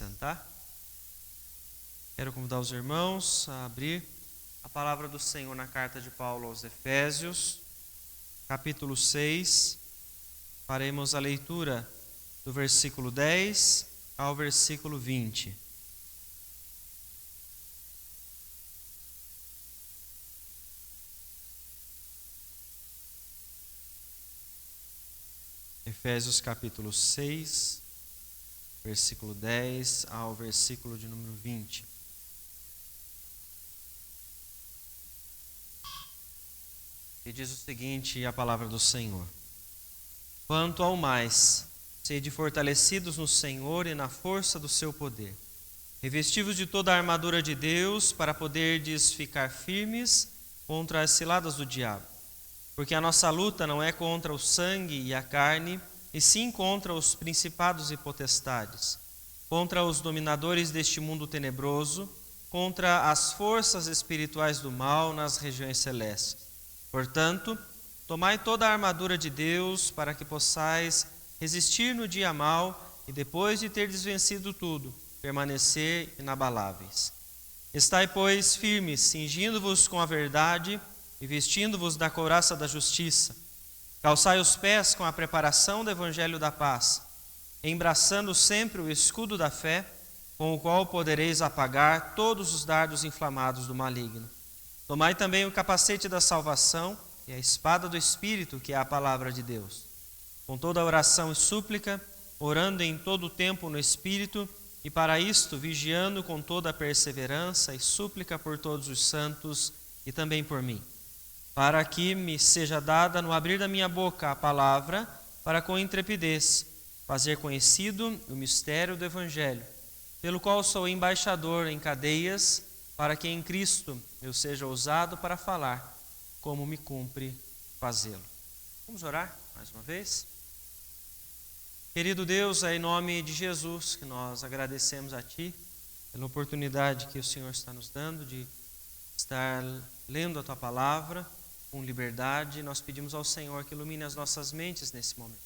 sentar. Quero convidar os irmãos a abrir a palavra do Senhor na carta de Paulo aos Efésios, capítulo 6. Faremos a leitura do versículo 10 ao versículo 20. Efésios capítulo 6, versículo 10 ao versículo de número 20. E diz o seguinte a palavra do Senhor: Quanto ao mais, sede fortalecidos no Senhor e na força do seu poder, revestivos de toda a armadura de Deus, para poderdes ficar firmes contra as ciladas do diabo. Porque a nossa luta não é contra o sangue e a carne, e sim contra os principados e potestades, contra os dominadores deste mundo tenebroso, contra as forças espirituais do mal nas regiões celestes. Portanto, tomai toda a armadura de Deus, para que possais resistir no dia mau, e depois de terdes vencido tudo, permanecer inabaláveis. Estai, pois, firmes, cingindo-vos com a verdade, e vestindo-vos da couraça da justiça. Calçai os pés com a preparação do evangelho da paz, embraçando sempre o escudo da fé, com o qual podereis apagar todos os dardos inflamados do maligno. Tomai também o capacete da salvação e a espada do Espírito, que é a palavra de Deus. Com toda oração e súplica, orando em todo o tempo no Espírito, e para isto vigiando com toda a perseverança e súplica por todos os santos e também por mim, para que me seja dada no abrir da minha boca a palavra, para com intrepidez fazer conhecido o mistério do Evangelho, pelo qual sou embaixador em cadeias, para que em Cristo eu seja ousado para falar, como me cumpre fazê-lo. Vamos orar mais uma vez? Querido Deus, é em nome de Jesus que nós agradecemos a Ti pela oportunidade que o Senhor está nos dando de estar lendo a Tua palavra com liberdade. Nós pedimos ao Senhor que ilumine as nossas mentes nesse momento.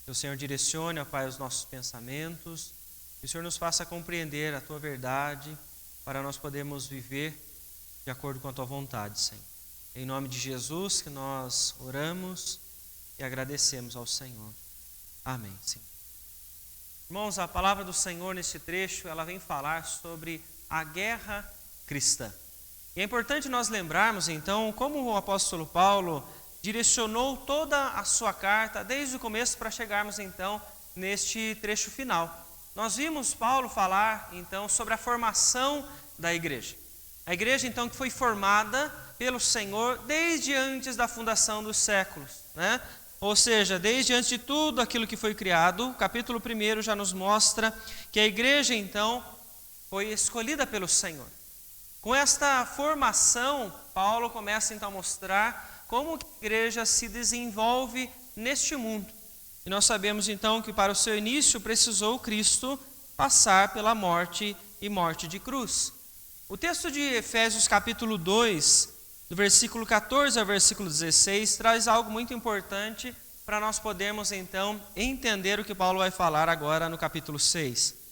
Que o Senhor direcione, ó Pai, os nossos pensamentos. Que o Senhor nos faça compreender a Tua verdade para nós podermos viver de acordo com a Tua vontade, Senhor. Em nome de Jesus que nós oramos e agradecemos ao Senhor. Amém, Senhor. Irmãos, a palavra do Senhor neste trecho, ela vem falar sobre a guerra cristã. E é importante nós lembrarmos, então, como o apóstolo Paulo direcionou toda a sua carta, desde o começo, para chegarmos, então, neste trecho final. Nós vimos Paulo falar, então, sobre a formação da igreja. A igreja, então, que foi formada pelo Senhor desde antes da fundação dos séculos, né? Ou seja, desde antes de tudo aquilo que foi criado. O capítulo 1 já nos mostra que a igreja, então, foi escolhida pelo Senhor. Com esta formação, Paulo começa então a mostrar como a igreja se desenvolve neste mundo. E nós sabemos então que para o seu início precisou Cristo passar pela morte e morte de cruz. O texto de Efésios capítulo 2, do versículo 14 ao versículo 16, traz algo muito importante para nós podermos então entender o que Paulo vai falar agora no capítulo 6.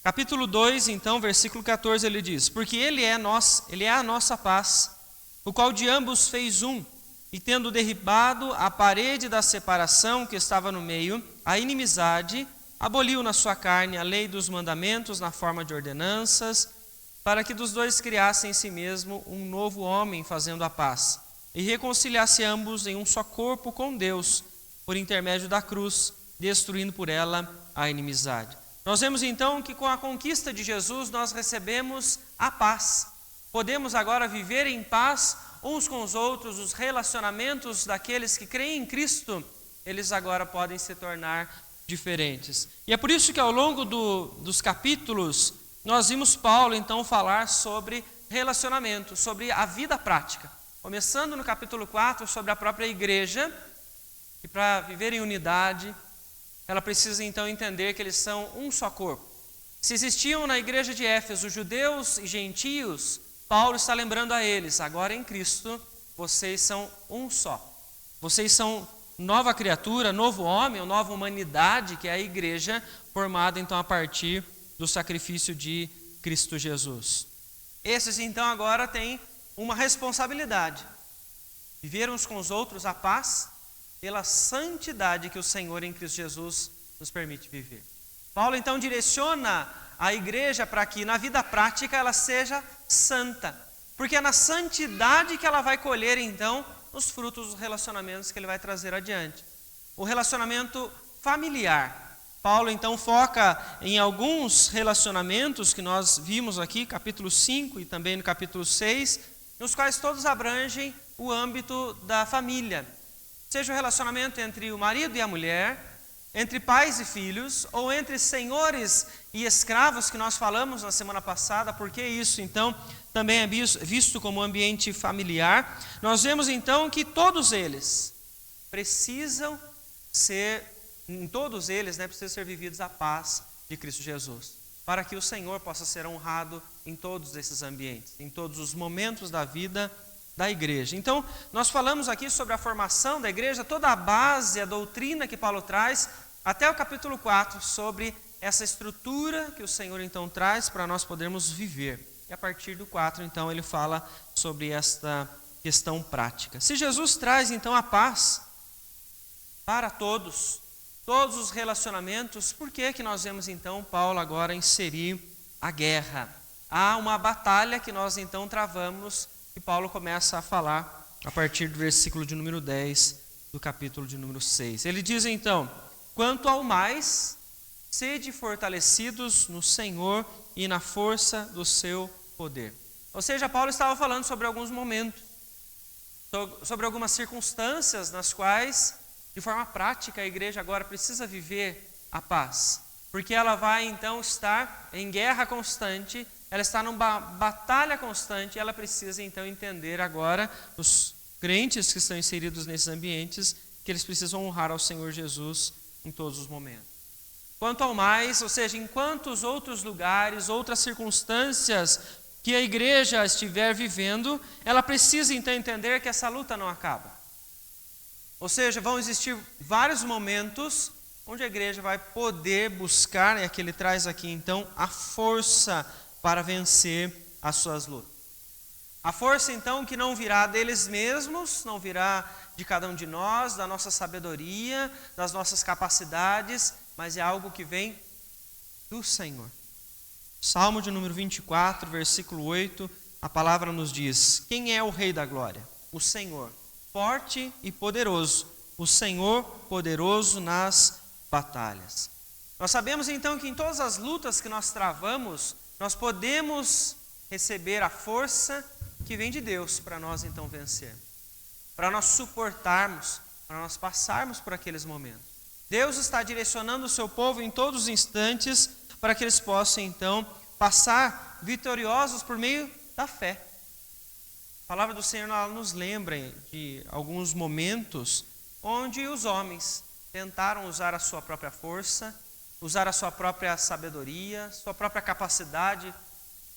Capítulo 2, então, versículo 14, ele diz: Porque ele é a nossa paz, o qual de ambos fez um, e tendo derribado a parede da separação que estava no meio, a inimizade, aboliu na sua carne a lei dos mandamentos na forma de ordenanças, para que dos dois criasse em si mesmo um novo homem, fazendo a paz, e reconciliasse ambos em um só corpo com Deus, por intermédio da cruz, destruindo por ela a inimizade. Nós vemos então que com a conquista de Jesus nós recebemos a paz. Podemos agora viver em paz uns com os outros. Os relacionamentos daqueles que creem em Cristo, eles agora podem se tornar diferentes. E é por isso que ao longo dos capítulos nós vimos Paulo então falar sobre relacionamento, sobre a vida prática. Começando no capítulo 4 sobre a própria igreja, que para viver em unidade ela precisa então entender que eles são um só corpo. Se existiam na igreja de Éfeso judeus e gentios, Paulo está lembrando a eles: agora em Cristo, vocês são um só. Vocês são nova criatura, novo homem, nova humanidade, que é a igreja, formada então a partir do sacrifício de Cristo Jesus. Esses, então, agora têm uma responsabilidade: viver uns com os outros a paz pela santidade que o Senhor em Cristo Jesus nos permite viver. Paulo, então, direciona a igreja para que, na vida prática, ela seja santa, porque é na santidade que ela vai colher, então, os frutos dos relacionamentos que ele vai trazer adiante. O relacionamento familiar. Paulo, então, foca em alguns relacionamentos que nós vimos aqui, capítulo 5 e também no capítulo 6, nos quais todos abrangem o âmbito da família. Seja o relacionamento entre o marido e a mulher, entre pais e filhos, ou entre senhores e escravos, que nós falamos na semana passada. Porque isso, então, também é visto como ambiente familiar. Nós vemos, então, que todos eles precisam ser, precisam ser vividos a paz de Cristo Jesus, para que o Senhor possa ser honrado em todos esses ambientes, em todos os momentos da vida da igreja. Então, nós falamos aqui sobre a formação da igreja, toda a base, a doutrina que Paulo traz, até o capítulo 4, sobre essa estrutura que o Senhor, então, traz para nós podermos viver. E a partir do 4, então, ele fala sobre esta questão prática. Se Jesus traz, então, a paz para todos os relacionamentos, por que nós vemos, então, Paulo agora inserir a guerra? Há uma batalha que nós, então, travamos, que Paulo começa a falar a partir do versículo de número 10 do capítulo de número 6. Ele diz, então: quanto ao mais, sede fortalecidos no Senhor e na força do seu poder. Ou seja, Paulo estava falando sobre alguns momentos, sobre algumas circunstâncias nas quais, de forma prática, a igreja agora precisa viver a paz, porque ela vai, então, estar em guerra constante, ela está numa batalha constante, e ela precisa, então, entender agora, os crentes que estão inseridos nesses ambientes, que eles precisam honrar ao Senhor Jesus em todos os momentos. Quanto ao mais, ou seja, em quantos outros lugares, outras circunstâncias que a igreja estiver vivendo, ela precisa, então, entender que essa luta não acaba. Ou seja, vão existir vários momentos onde a igreja vai poder buscar, e aqui ele traz aqui, então, a força para vencer as suas lutas. A força, então, que não virá deles mesmos, não virá de cada um de nós, da nossa sabedoria, das nossas capacidades, mas é algo que vem do Senhor. Salmo de número 24, versículo 8, a palavra nos diz: quem é o Rei da Glória? O Senhor, forte e poderoso, o Senhor poderoso nas batalhas. Nós sabemos, então, que em todas as lutas que nós travamos, nós podemos receber a força que vem de Deus para nós, então, vencer, para nós suportarmos, para nós passarmos por aqueles momentos. Deus está direcionando o seu povo em todos os instantes para que eles possam, então, passar vitoriosos por meio da fé. A palavra do Senhor nos lembra de alguns momentos onde os homens tentaram usar a sua própria força, usar a sua própria sabedoria, sua própria capacidade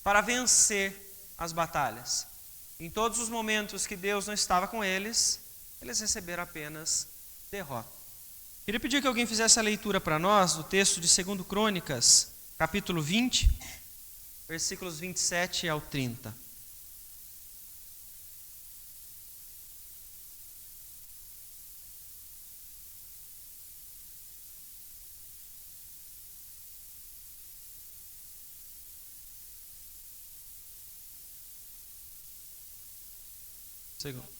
para vencer as batalhas. Em todos os momentos que Deus não estava com eles, eles receberam apenas derrota. Queria pedir que alguém fizesse a leitura para nós do texto de 2 Crônicas, capítulo 20, versículos 27 ao 30. Segundo.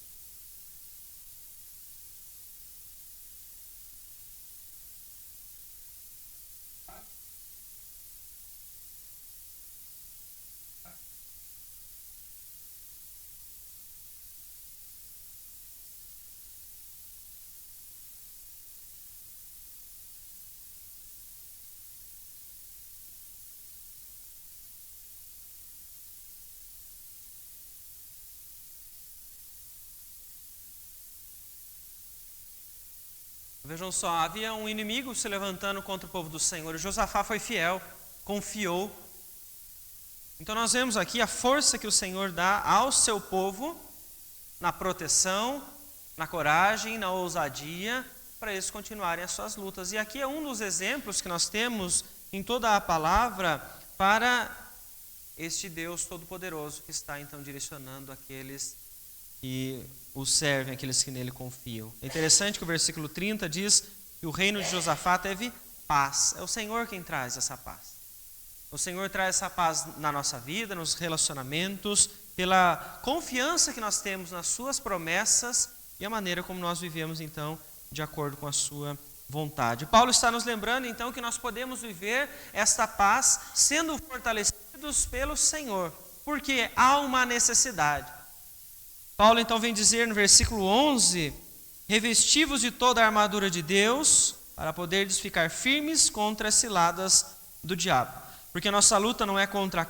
Vejam só, havia um inimigo se levantando contra o povo do Senhor, e Josafá foi fiel, confiou. Então nós vemos aqui a força que o Senhor dá ao seu povo, na proteção, na coragem, na ousadia, para eles continuarem as suas lutas. E aqui é um dos exemplos que nós temos em toda a palavra para este Deus Todo-Poderoso que está então direcionando aqueles que o servem, aqueles que nele confiam. É interessante que o versículo 30 diz que o reino de Josafá teve paz. É o Senhor quem traz essa paz. O Senhor traz essa paz na nossa vida, nos relacionamentos, pela confiança que nós temos nas suas promessas e a maneira como nós vivemos então de acordo com a sua vontade. Paulo está nos lembrando então que nós podemos viver esta paz sendo fortalecidos pelo Senhor, porque há uma necessidade. Paulo então vem dizer no versículo 11: revesti-vos de toda a armadura de Deus, para poderdes ficar firmes contra as ciladas do diabo. Porque a nossa luta não é contra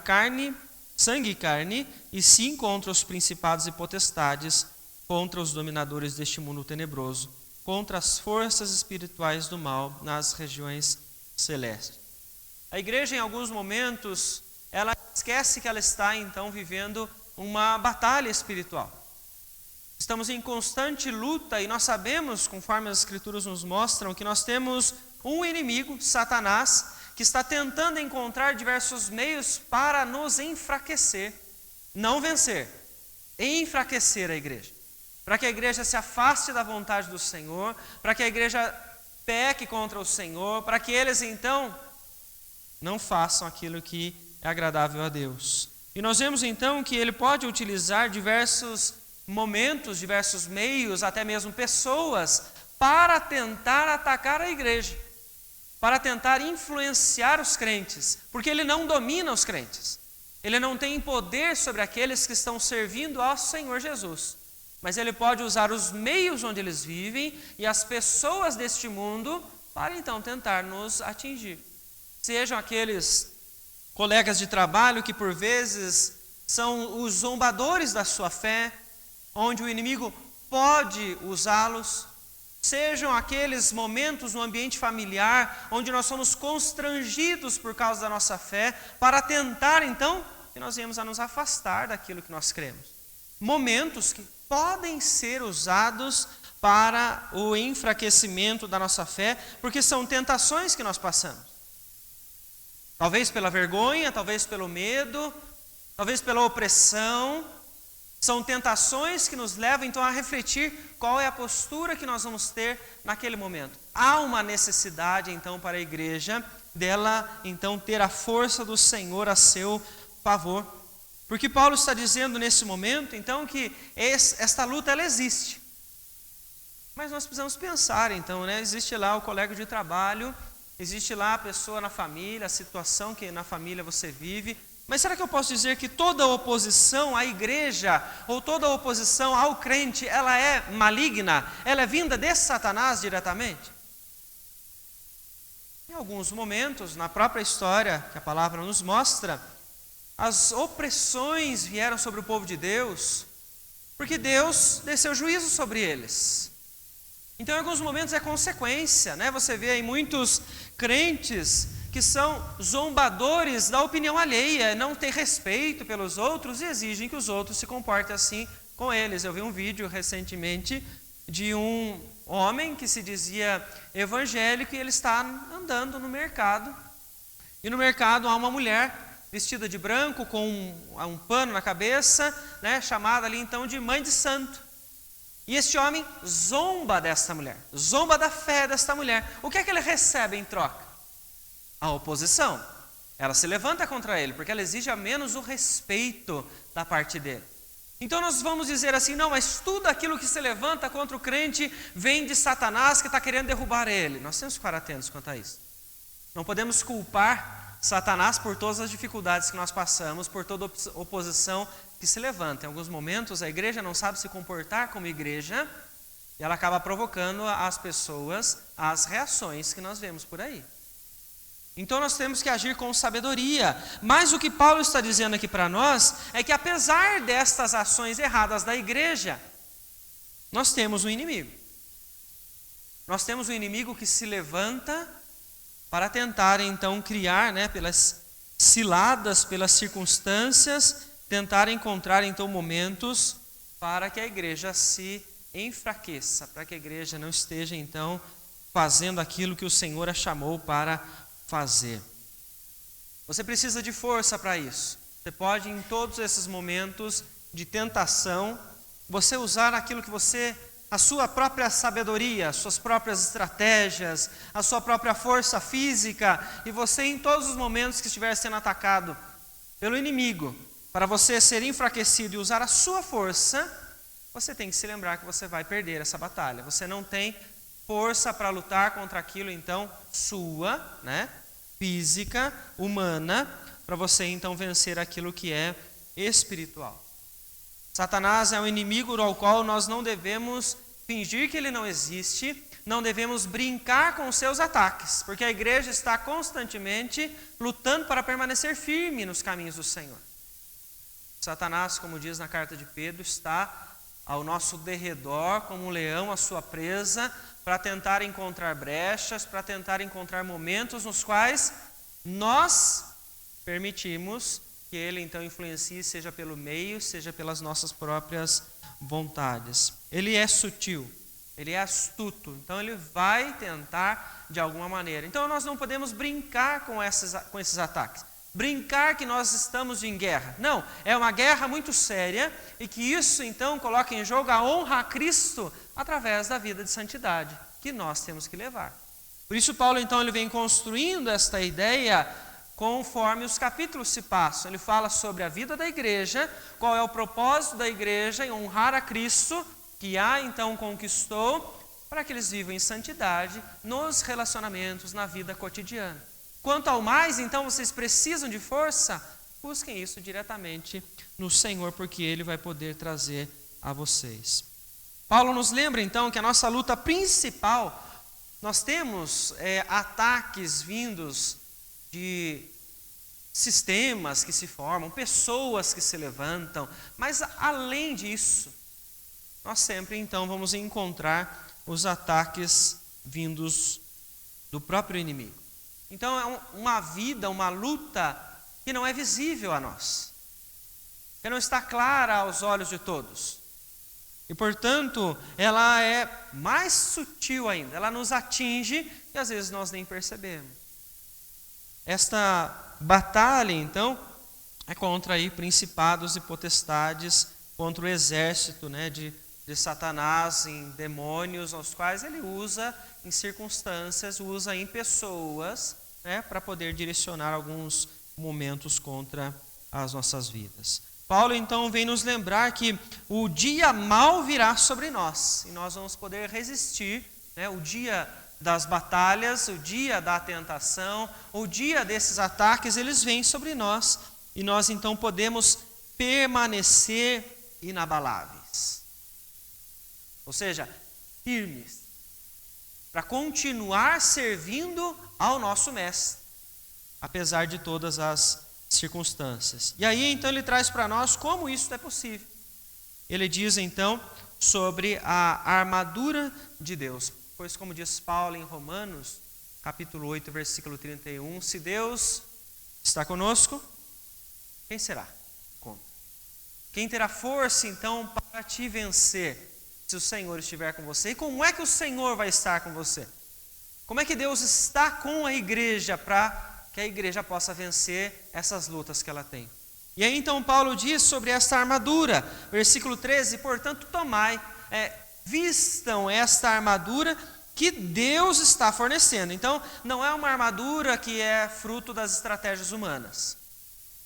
sangue e carne, e sim contra os principados e potestades, contra os dominadores deste mundo tenebroso, contra as forças espirituais do mal nas regiões celestes. A igreja, em alguns momentos, ela esquece que ela está então vivendo uma batalha espiritual. Estamos em constante luta e nós sabemos, conforme as Escrituras nos mostram, que nós temos um inimigo, Satanás, que está tentando encontrar diversos meios para nos enfraquecer, não vencer, enfraquecer a igreja, para que a igreja se afaste da vontade do Senhor, para que a igreja peque contra o Senhor, para que eles então não façam aquilo que é agradável a Deus. E nós vemos então que ele pode utilizar diversos momentos, diversos meios, até mesmo pessoas, para tentar atacar a igreja, para tentar influenciar os crentes, porque ele não domina os crentes, ele não tem poder sobre aqueles que estão servindo ao Senhor Jesus, mas ele pode usar os meios onde eles vivem e as pessoas deste mundo para então tentar nos atingir. Sejam aqueles colegas de trabalho que por vezes são os zombadores da sua fé, onde o inimigo pode usá-los, sejam aqueles momentos no ambiente familiar, onde nós somos constrangidos por causa da nossa fé, para tentar então, que nós viemos a nos afastar daquilo que nós cremos. Momentos que podem ser usados para o enfraquecimento da nossa fé, porque são tentações que nós passamos. Talvez pela vergonha, talvez pelo medo, talvez pela opressão. São tentações que nos levam então a refletir qual é a postura que nós vamos ter naquele momento. Há uma necessidade então para a igreja dela então ter a força do Senhor a seu favor. Porque Paulo está dizendo nesse momento então que esta luta ela existe. Mas nós precisamos pensar então, né? Existe lá o colega de trabalho, existe lá a pessoa na família, a situação que na família você vive. Mas será que eu posso dizer que toda oposição à igreja ou toda oposição ao crente, ela é maligna? Ela é vinda de Satanás diretamente? Em alguns momentos, na própria história que a palavra nos mostra, as opressões vieram sobre o povo de Deus, porque Deus desceu juízo sobre eles. Então, em alguns momentos é consequência, né? Você vê aí muitos crentes que são zombadores da opinião alheia, não têm respeito pelos outros e exigem que os outros se comportem assim com eles. Eu vi um vídeo recentemente de um homem que se dizia evangélico e ele está andando no mercado. E no mercado há uma mulher vestida de branco com um pano na cabeça, né, chamada ali então de mãe de santo. E este homem zomba desta mulher, zomba da fé desta mulher. O que é que ele recebe em troca? A oposição. Ela se levanta contra ele, porque ela exige a menos o respeito da parte dele. Então nós vamos dizer assim, não, mas tudo aquilo que se levanta contra o crente vem de Satanás que está querendo derrubar ele. Nós temos que ficar atentos quanto a isso. Não podemos culpar Satanás por todas as dificuldades que nós passamos, por toda oposição que se levanta. Em alguns momentos a igreja não sabe se comportar como igreja e ela acaba provocando às pessoas as reações que nós vemos por aí. Então nós temos que agir com sabedoria. Mas o que Paulo está dizendo aqui para nós é que apesar destas ações erradas da igreja, nós temos um inimigo. Nós temos um inimigo que se levanta para tentar então criar, né, pelas ciladas, pelas circunstâncias, tentar encontrar então momentos para que a igreja se enfraqueça, para que a igreja não esteja então fazendo aquilo que o Senhor a chamou para fazer. Você precisa de força para isso. Você pode, em todos esses momentos de tentação, você usar aquilo que a sua própria sabedoria, as suas próprias estratégias, a sua própria força física, e você, em todos os momentos que estiver sendo atacado pelo inimigo, para você ser enfraquecido e usar a sua força, você tem que se lembrar que você vai perder essa batalha. Você não tem força para lutar contra aquilo, então, sua, física, humana, para você então vencer aquilo que é espiritual. Satanás é um inimigo ao qual nós não devemos fingir que ele não existe, não devemos brincar com os seus ataques, porque a igreja está constantemente lutando para permanecer firme nos caminhos do Senhor. Satanás, como diz na carta de Pedro, está ao nosso derredor como um leão à sua presa, para tentar encontrar brechas, para tentar encontrar momentos nos quais nós permitimos que ele então influencie, seja pelo meio, seja pelas nossas próprias vontades. Ele é sutil, ele é astuto, então ele vai tentar de alguma maneira. Então nós não podemos brincar com esses ataques. Brincar que nós estamos em guerra. Não, é uma guerra muito séria e que isso então coloca em jogo a honra a Cristo através da vida de santidade que nós temos que levar. Por isso Paulo então ele vem construindo esta ideia conforme os capítulos se passam. Ele fala sobre a vida da igreja, qual é o propósito da igreja em honrar a Cristo, que então conquistou, para que eles vivam em santidade nos relacionamentos, na vida cotidiana. Quanto ao mais, então, vocês precisam de força, busquem isso diretamente no Senhor, porque Ele vai poder trazer a vocês. Paulo nos lembra, então, que a nossa luta principal, nós temos ataques vindos de sistemas que se formam, pessoas que se levantam, mas além disso, nós sempre, então, vamos encontrar os ataques vindos do próprio inimigo. Então é uma vida, uma luta que não é visível a nós, que não está clara aos olhos de todos. E portanto, ela é mais sutil ainda, ela nos atinge e às vezes nós nem percebemos. Esta batalha então é contra principados e potestades, contra o exército de Satanás, em demônios, aos quais ele usa em circunstâncias, usa em pessoas, para poder direcionar alguns momentos contra as nossas vidas. Paulo então vem nos lembrar que o dia mau virá sobre nós, e nós vamos poder resistir, o dia das batalhas, o dia da tentação, o dia desses ataques, eles vêm sobre nós, e nós então podemos permanecer inabaláveis. Ou seja, firmes, para continuar servindo ao nosso Mestre, apesar de todas as circunstâncias. E aí então ele traz para nós como isso é possível. Ele diz então sobre a armadura de Deus, pois como diz Paulo em Romanos, capítulo 8, versículo 31, se Deus está conosco, quem será contra? Quem terá força então para te vencer? Se o Senhor estiver com você. E como é que o Senhor vai estar com você? Como é que Deus está com a igreja para que a igreja possa vencer essas lutas que ela tem? E aí então Paulo diz sobre esta armadura, versículo 13, portanto tomai, vistam esta armadura que Deus está fornecendo. Então não é uma armadura que é fruto das estratégias humanas.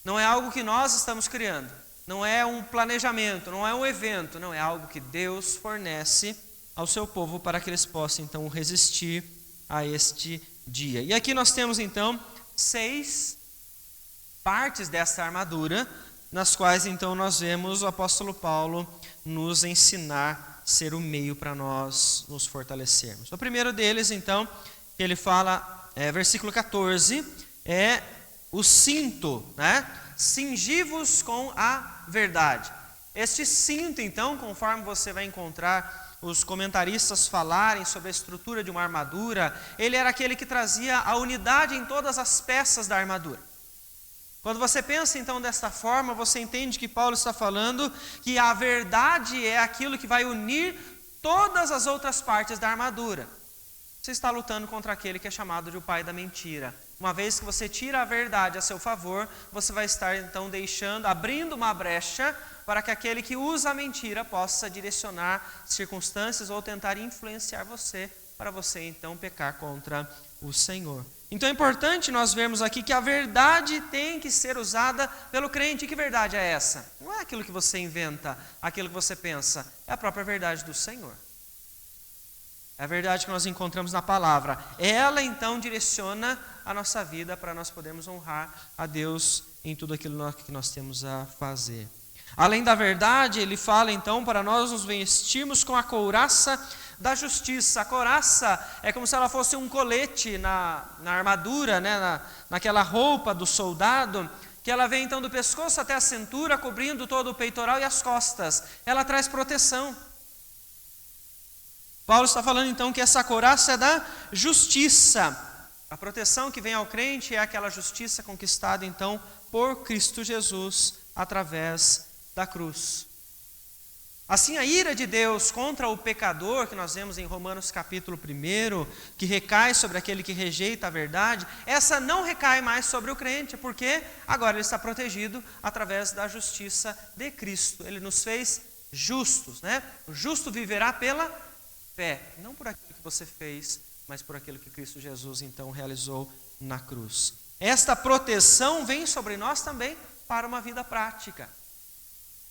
Não é algo que nós estamos criando. Não é um planejamento, não é um evento, não é algo que Deus fornece ao seu povo para que eles possam então resistir a este dia. E aqui nós temos então 6 partes dessa armadura, nas quais então nós vemos o apóstolo Paulo nos ensinar a ser o meio para nós nos fortalecermos. O primeiro deles então, que ele fala, versículo 14, é o cinto, Cingi-vos com a verdade. Este cinto, então, conforme você vai encontrar os comentaristas falarem sobre a estrutura de uma armadura, ele era aquele que trazia a unidade em todas as peças da armadura. Quando você pensa então desta forma, você entende que Paulo está falando que a verdade é aquilo que vai unir todas as outras partes da armadura. Você está lutando contra aquele que é chamado de o pai da mentira, Uma vez que você tira a verdade a seu favor, você vai estar então abrindo uma brecha para que aquele que usa a mentira possa direcionar circunstâncias ou tentar influenciar você, para você então pecar contra o Senhor. Então é importante nós vermos aqui que a verdade tem que ser usada pelo crente. E que verdade é essa? Não é aquilo que você inventa, aquilo que você pensa, é a própria verdade do Senhor. É a verdade que nós encontramos na palavra. Ela então direciona a nossa vida para nós podermos honrar a Deus em tudo aquilo que nós temos a fazer. Além da verdade, ele fala então para nós nos vestirmos com a couraça da justiça. A couraça é como se ela fosse um colete na armadura, né? Naquela roupa do soldado, que ela vem então do pescoço até a cintura, cobrindo todo o peitoral e as costas. Ela traz proteção. Paulo está falando então que essa couraça é da justiça. A proteção que vem ao crente é aquela justiça conquistada então por Cristo Jesus através da cruz. Assim, a ira de Deus contra o pecador, que nós vemos em Romanos capítulo 1, que recai sobre aquele que rejeita a verdade, essa não recai mais sobre o crente, porque agora ele está protegido através da justiça de Cristo. Ele nos fez justos, né? O justo viverá pela fé, não por aquilo que você fez, mas por aquilo que Cristo Jesus então realizou na cruz. Esta proteção vem sobre nós também para uma vida prática.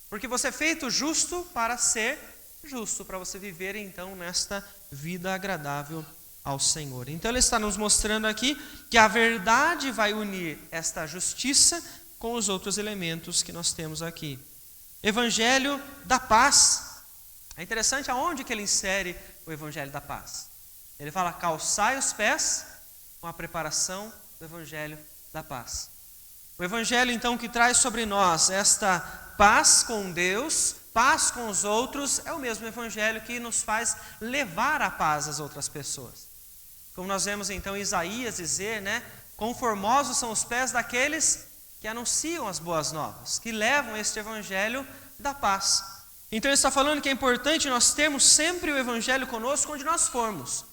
Porque você é feito justo para ser justo, para você viver então nesta vida agradável ao Senhor. Então ele está nos mostrando aqui que a verdade vai unir esta justiça com os outros elementos que nós temos aqui. Evangelho da paz. É interessante aonde que ele insere o Evangelho da paz. Ele fala: calçai os pés com a preparação do Evangelho da paz. O Evangelho então que traz sobre nós esta paz com Deus, paz com os outros, é o mesmo Evangelho que nos faz levar a paz às outras pessoas. Como nós vemos então Isaías dizer, né? Conformosos são os pés daqueles que anunciam as boas novas, que levam este Evangelho da paz. Então ele está falando que é importante nós termos sempre o Evangelho conosco onde nós formos.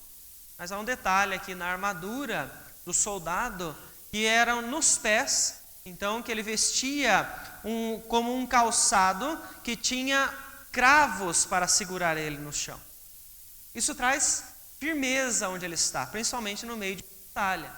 Mas há um detalhe aqui na armadura do soldado, que eram nos pés, então que ele vestia como um calçado que tinha cravos para segurar ele no chão. Isso traz firmeza onde ele está, principalmente no meio de batalha.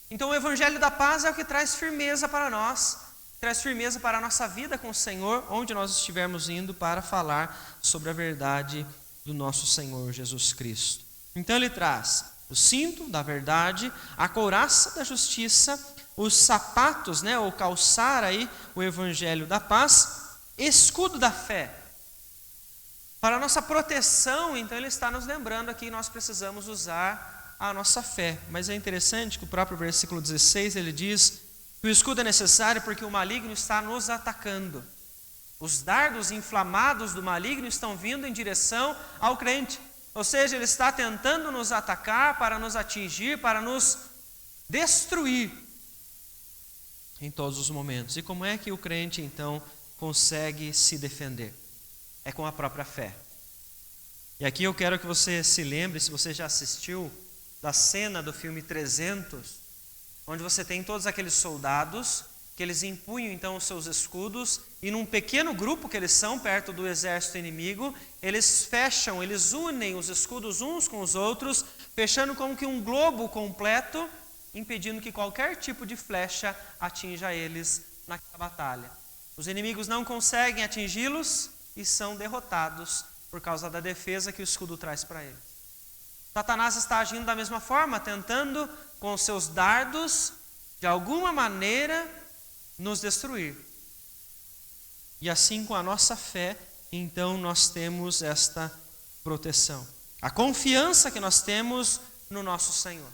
Então o Evangelho da paz é o que traz firmeza para nós, traz firmeza para a nossa vida com o Senhor, onde nós estivermos indo para falar sobre a verdade do nosso Senhor Jesus Cristo. Então ele traz o cinto da verdade, a couraça da justiça, os sapatos, né, ou calçar aí o Evangelho da paz, escudo da fé. Para a nossa proteção, então ele está nos lembrando aqui que nós precisamos usar a nossa fé. Mas é interessante que o próprio versículo 16 ele diz que o escudo é necessário porque o maligno está nos atacando. Os dardos inflamados do maligno estão vindo em direção ao crente. Ou seja, ele está tentando nos atacar para nos atingir, para nos destruir em todos os momentos. E como é que o crente então consegue se defender? É com a própria fé. E aqui eu quero que você se lembre, se você já assistiu, da cena do filme 300, onde você tem todos aqueles soldados que eles empunham então os seus escudos e num pequeno grupo que eles são perto do exército inimigo, eles unem os escudos uns com os outros, fechando como que um globo completo, impedindo que qualquer tipo de flecha atinja eles naquela batalha. Os inimigos não conseguem atingi-los e são derrotados por causa da defesa que o escudo traz para eles. Satanás está agindo da mesma forma, tentando com os seus dardos, de alguma maneira, nos destruir. E assim com a nossa fé, então nós temos esta proteção. A confiança que nós temos no nosso Senhor.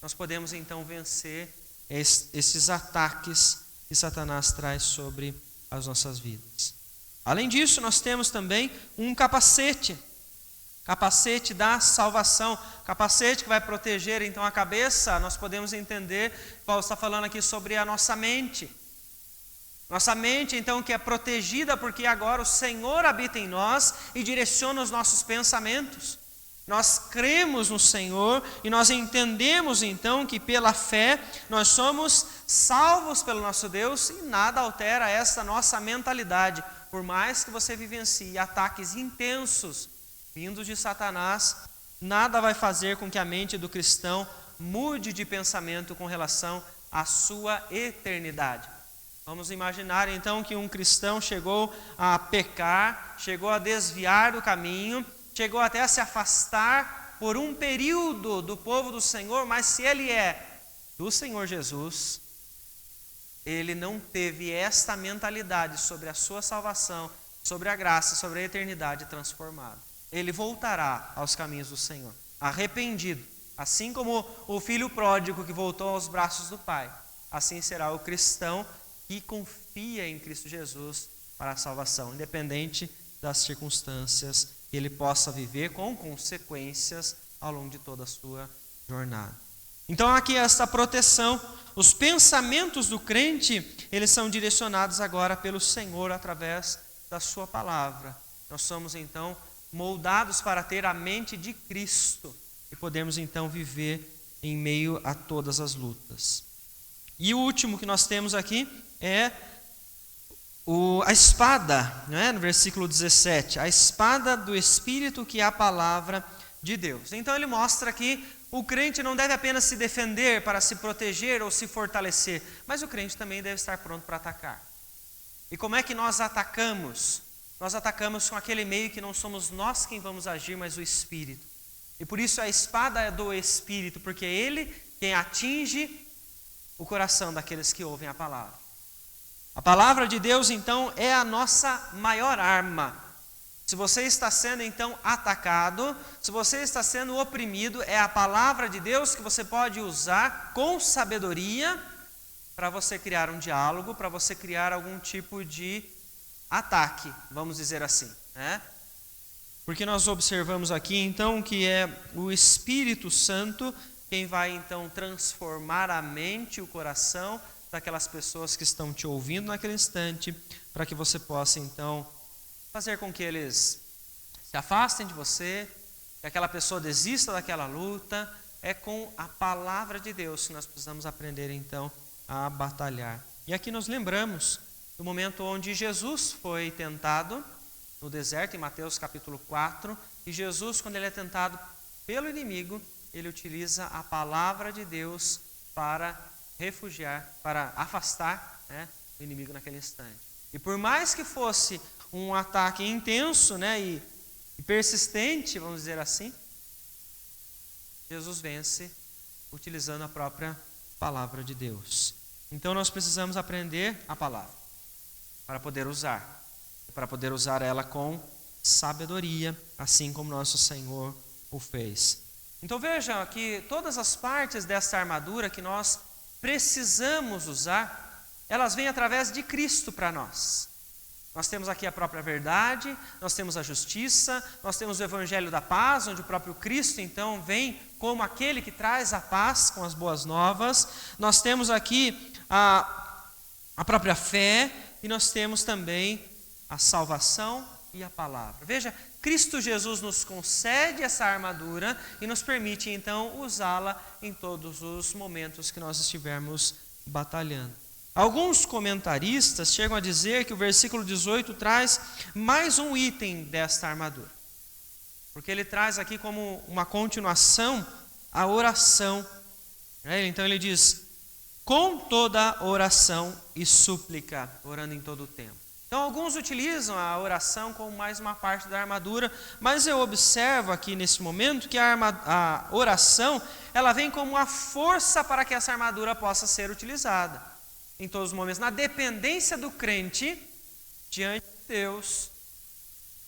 Nós podemos então vencer esses ataques que Satanás traz sobre as nossas vidas. Além disso, nós temos também um capacete da salvação, capacete que vai proteger então a cabeça. Nós podemos entender, Paulo está falando aqui sobre a nossa mente. Nossa mente então que é protegida porque agora o Senhor habita em nós e direciona os nossos pensamentos. Nós cremos no Senhor e nós entendemos então que pela fé nós somos salvos pelo nosso Deus e nada altera essa nossa mentalidade. Por mais que você vivencie ataques intensos vindos de Satanás, nada vai fazer com que a mente do cristão mude de pensamento com relação à sua eternidade. Vamos imaginar então que um cristão chegou a pecar, chegou a desviar do caminho, chegou até a se afastar por um período do povo do Senhor, mas se ele é do Senhor Jesus, ele não teve esta mentalidade sobre a sua salvação, sobre a graça, sobre a eternidade transformada. Ele voltará aos caminhos do Senhor, arrependido, assim como o filho pródigo que voltou aos braços do Pai. Assim será o cristão que confia em Cristo Jesus para a salvação, independente das circunstâncias que ele possa viver com consequências ao longo de toda a sua jornada. Então aqui esta proteção, os pensamentos do crente, eles são direcionados agora pelo Senhor através da sua palavra. Nós somos então moldados para ter a mente de Cristo e podemos então viver em meio a todas as lutas. E o último que nós temos aqui é a espada, né? No versículo 17, a espada do Espírito, que é a palavra de Deus. Então ele mostra que o crente não deve apenas se defender para se proteger ou se fortalecer, mas o crente também deve estar pronto para atacar. E como é que nós atacamos? Nós atacamos com aquele meio que não somos nós quem vamos agir, mas o Espírito. E por isso a espada é do Espírito, porque é Ele quem atinge o coração daqueles que ouvem a palavra. A palavra de Deus, então, é a nossa maior arma. Se você está sendo, então, atacado, se você está sendo oprimido, é a palavra de Deus que você pode usar com sabedoria para você criar um diálogo, para você criar algum tipo de ataque, vamos dizer assim, né? Porque nós observamos aqui, então, que é o Espírito Santo quem vai, então, transformar a mente, o coração daquelas pessoas que estão te ouvindo naquele instante, para que você possa, então, fazer com que eles se afastem de você, que aquela pessoa desista daquela luta. É com a palavra de Deus que nós precisamos aprender, então, a batalhar. E aqui nós lembramos do momento onde Jesus foi tentado no deserto, em Mateus capítulo 4, e Jesus, quando ele é tentado pelo inimigo, ele utiliza a palavra de Deus para refugiar, para afastar, né, o inimigo naquele instante. E por mais que fosse um ataque intenso, né, e persistente, vamos dizer assim, Jesus vence utilizando a própria palavra de Deus. Então nós precisamos aprender a palavra para poder usar ela com sabedoria, assim como nosso Senhor o fez. Então veja que todas as partes dessa armadura que nós precisamos usar, elas vêm através de Cristo para nós. Nós temos aqui a própria verdade, nós temos a justiça, nós temos o Evangelho da paz, onde o próprio Cristo então vem como aquele que traz a paz com as boas novas. Nós temos aqui a própria fé e nós temos também a salvação e a palavra. Veja, Cristo Jesus nos concede essa armadura e nos permite então usá-la em todos os momentos que nós estivermos batalhando. Alguns comentaristas chegam a dizer que o versículo 18 traz mais um item desta armadura, porque ele traz aqui como uma continuação a oração. Então ele diz, com toda oração e súplica, orando em todo o tempo. Então alguns utilizam a oração como mais uma parte da armadura, mas eu observo aqui nesse momento que a oração, ela vem como uma força para que essa armadura possa ser utilizada em todos os momentos. Na dependência do crente diante de Deus,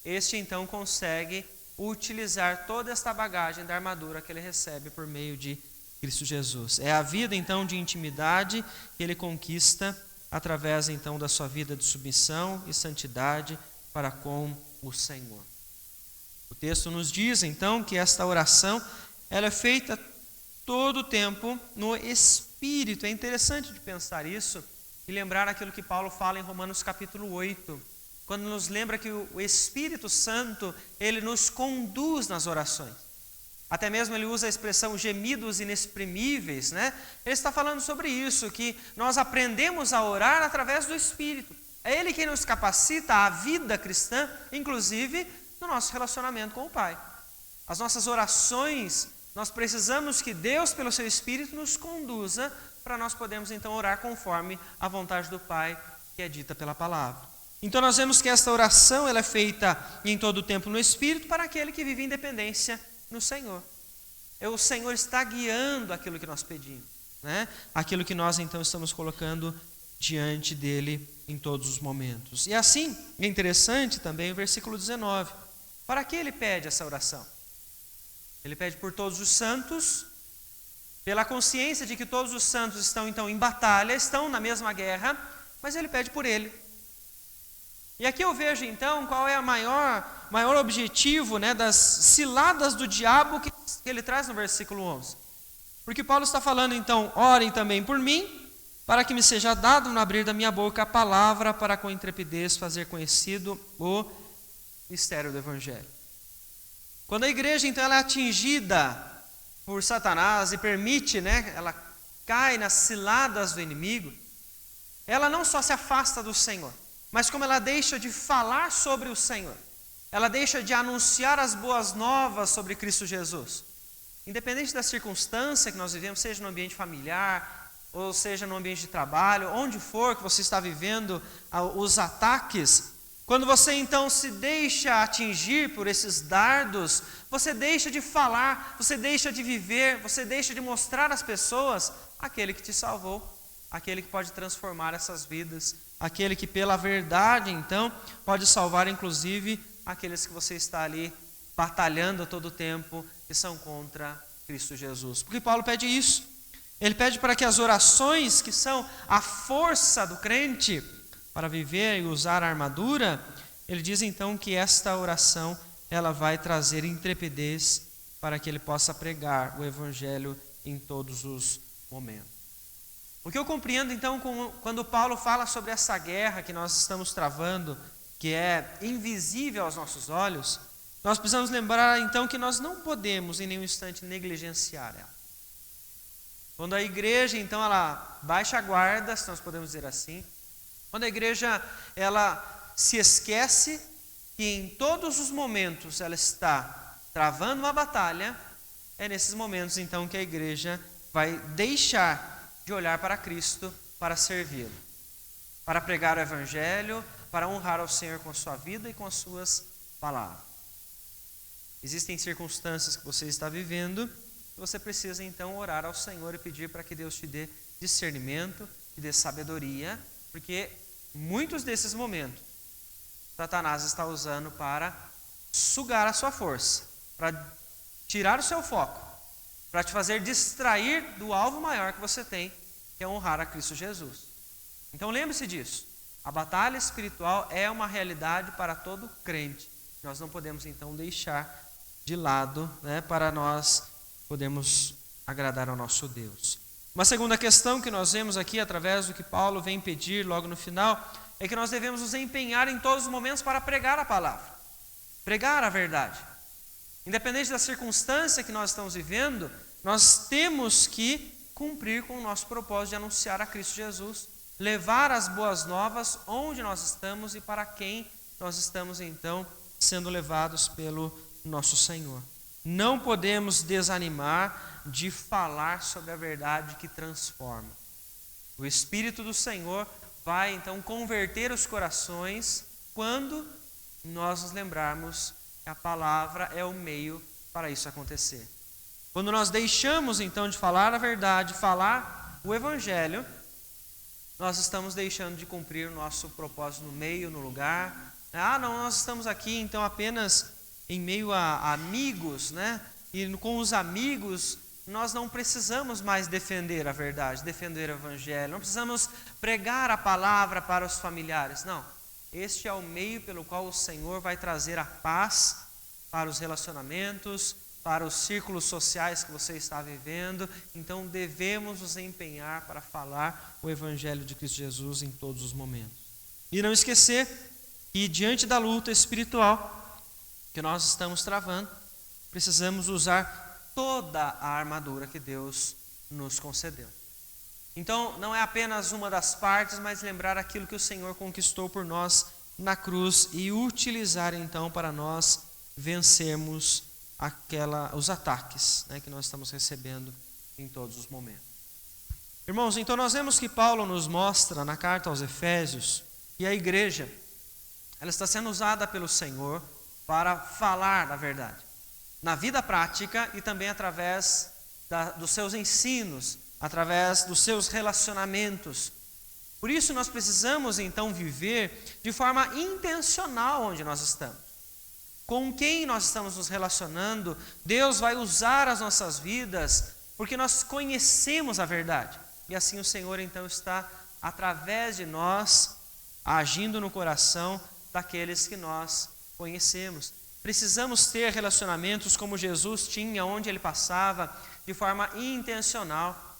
este então consegue utilizar toda esta bagagem da armadura que ele recebe por meio de Cristo Jesus. É a vida então de intimidade que ele conquista através então da sua vida de submissão e santidade para com o Senhor. O texto nos diz então que esta oração ela é feita todo o tempo no Espírito. É interessante de pensar isso e lembrar aquilo que Paulo fala em Romanos capítulo 8, quando nos lembra que o Espírito Santo, ele nos conduz nas orações. Até mesmo ele usa a expressão gemidos inexprimíveis, né? Ele está falando sobre isso, que nós aprendemos a orar através do Espírito. É Ele quem nos capacita à vida cristã, inclusive no nosso relacionamento com o Pai. As nossas orações, nós precisamos que Deus, pelo seu Espírito, nos conduza para nós podermos então orar conforme a vontade do Pai, que é dita pela palavra. Então nós vemos que esta oração ela é feita em todo o tempo no Espírito para aquele que vive em dependência no Senhor. O Senhor está guiando aquilo que nós pedimos, né? Aquilo que nós então estamos colocando diante dele em todos os momentos. E assim, é interessante também o versículo 19. Para que ele pede essa oração? Ele pede por todos os santos, pela consciência de que todos os santos estão então em batalha, estão na mesma guerra, mas ele pede por ele. E aqui eu vejo então qual é o maior objetivo, né, das ciladas do diabo que ele traz no versículo 11. Porque Paulo está falando então, orem também por mim, para que me seja dado no abrir da minha boca a palavra para com intrepidez fazer conhecido o mistério do Evangelho. Quando a igreja então ela é atingida por Satanás e permite, né, ela cai nas ciladas do inimigo, ela não só se afasta do Senhor, mas como ela deixa de falar sobre o Senhor, ela deixa de anunciar as boas novas sobre Cristo Jesus. Independente da circunstância que nós vivemos, seja no ambiente familiar, ou seja no ambiente de trabalho, onde for que você está vivendo os ataques, quando você então se deixa atingir por esses dardos, você deixa de falar, você deixa de viver, você deixa de mostrar às pessoas aquele que te salvou, aquele que pode transformar essas vidas, aquele que pela verdade então pode salvar inclusive aqueles que você está ali batalhando a todo tempo, que são contra Cristo Jesus. Porque Paulo pede isso. Ele pede para que as orações, que são a força do crente para viver e usar a armadura, ele diz então que esta oração ela vai trazer intrepidez para que ele possa pregar o Evangelho em todos os momentos. O que eu compreendo então quando Paulo fala sobre essa guerra que nós estamos travando, que é invisível aos nossos olhos, nós precisamos lembrar então que nós não podemos em nenhum instante negligenciar ela. Quando a igreja então ela baixa a guarda, se nós podemos dizer assim, quando a igreja ela se esquece que em todos os momentos ela está travando uma batalha, é nesses momentos então que a igreja vai deixar de olhar para Cristo para servi-lo, para pregar o Evangelho, para honrar ao Senhor com a sua vida e com as suas palavras. Existem circunstâncias que você está vivendo, e você precisa então orar ao Senhor e pedir para que Deus te dê discernimento, te dê sabedoria, porque muitos desses momentos Satanás está usando para sugar a sua força, para tirar o seu foco, para te fazer distrair do alvo maior que você tem, que é honrar a Cristo Jesus. Então lembre-se disso. A batalha espiritual é uma realidade para todo crente. Nós não podemos então deixar de lado, né, para nós podermos agradar ao nosso Deus. Uma segunda questão que nós vemos aqui, através do que Paulo vem pedir logo no final, é que nós devemos nos empenhar em todos os momentos para pregar a palavra, pregar a verdade. Independente da circunstância que nós estamos vivendo, nós temos que cumprir com o nosso propósito de anunciar a Cristo Jesus, levar as boas novas onde nós estamos e para quem nós estamos então sendo levados pelo nosso Senhor. Não podemos desanimar de falar sobre a verdade que transforma. O Espírito do Senhor vai então converter os corações quando nós nos lembrarmos que a palavra é o meio para isso acontecer. Quando nós deixamos então de falar a verdade, falar o Evangelho, nós estamos deixando de cumprir o nosso propósito no meio, no lugar. Não, nós estamos aqui então apenas em meio a amigos, né? E com os amigos nós não precisamos mais defender a verdade, defender o Evangelho, não precisamos pregar a palavra para os familiares, não. Este é o meio pelo qual o Senhor vai trazer a paz para os relacionamentos, para os círculos sociais que você está vivendo. Então devemos nos empenhar para falar o Evangelho de Cristo Jesus em todos os momentos. E não esquecer que diante da luta espiritual que nós estamos travando, precisamos usar toda a armadura que Deus nos concedeu. Então, não é apenas uma das partes, mas lembrar aquilo que o Senhor conquistou por nós na cruz e utilizar então para nós vencermos os ataques, né, que nós estamos recebendo em todos os momentos. Irmãos, então nós vemos que Paulo nos mostra na carta aos Efésios que a igreja, ela está sendo usada pelo Senhor para falar da verdade, na vida prática e também através dos seus ensinos, através dos seus relacionamentos. Por isso nós precisamos então viver de forma intencional onde nós estamos. Com quem nós estamos nos relacionando, Deus vai usar as nossas vidas, porque nós conhecemos a verdade. E assim o Senhor então está, através de nós, agindo no coração daqueles que nós conhecemos. Precisamos ter relacionamentos como Jesus tinha, onde Ele passava, de forma intencional.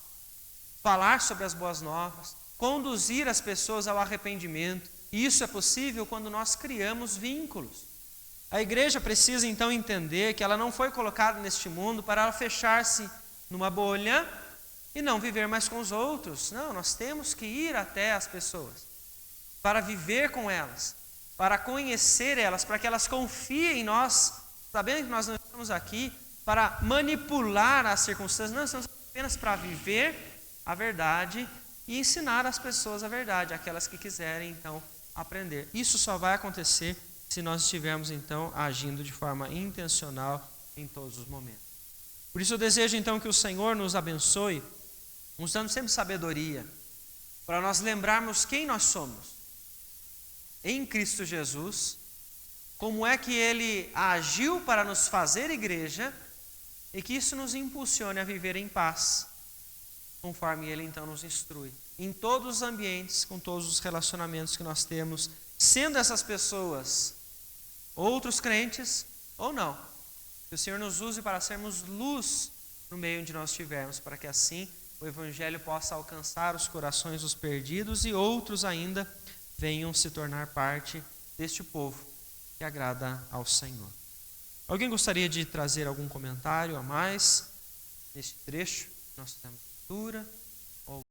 Falar sobre as boas novas, conduzir as pessoas ao arrependimento. E isso é possível quando nós criamos vínculos. A igreja precisa então entender que ela não foi colocada neste mundo para ela fechar-se numa bolha e não viver mais com os outros. Não, nós temos que ir até as pessoas, para viver com elas, para conhecer elas, para que elas confiem em nós, sabendo que nós não estamos aqui para manipular as circunstâncias, não, estamos apenas para viver a verdade e ensinar as pessoas a verdade, aquelas que quiserem então aprender. Isso só vai acontecer se nós estivermos então agindo de forma intencional em todos os momentos. Por isso eu desejo então que o Senhor nos abençoe, nos dando sempre sabedoria, para nós lembrarmos quem nós somos em Cristo Jesus, como é que Ele agiu para nos fazer igreja e que isso nos impulsione a viver em paz, conforme Ele então nos instrui, em todos os ambientes, com todos os relacionamentos que nós temos, sendo essas pessoas outros crentes ou não. Que o Senhor nos use para sermos luz no meio onde nós estivermos, para que assim o Evangelho possa alcançar os corações dos perdidos e outros ainda venham se tornar parte deste povo que agrada ao Senhor. Alguém gostaria de trazer algum comentário a mais neste trecho que nós temos?